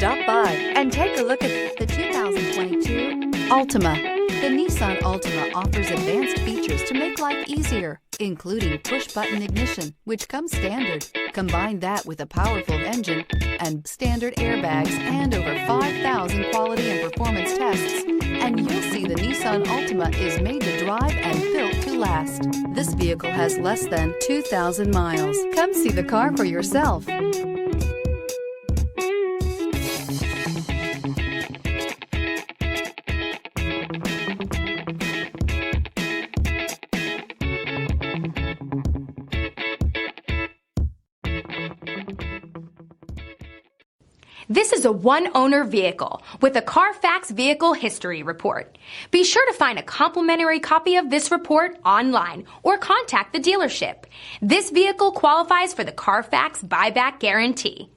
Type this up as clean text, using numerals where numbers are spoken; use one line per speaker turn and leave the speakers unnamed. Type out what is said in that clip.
Stop by and take a look at the 2022 Altima. The Nissan Altima offers advanced features to make life easier, including push-button ignition, which comes standard. Combine that with a powerful engine and standard airbags and over 5,000 quality and performance tests, and you'll see the Nissan Altima is made to drive and built to last. This vehicle has less than 2,000 miles. Come see the car for yourself.
This is a one-owner vehicle with a Carfax Vehicle History Report. Be sure to find a complimentary copy of this report online or contact the dealership. This vehicle qualifies for the Carfax Buyback Guarantee.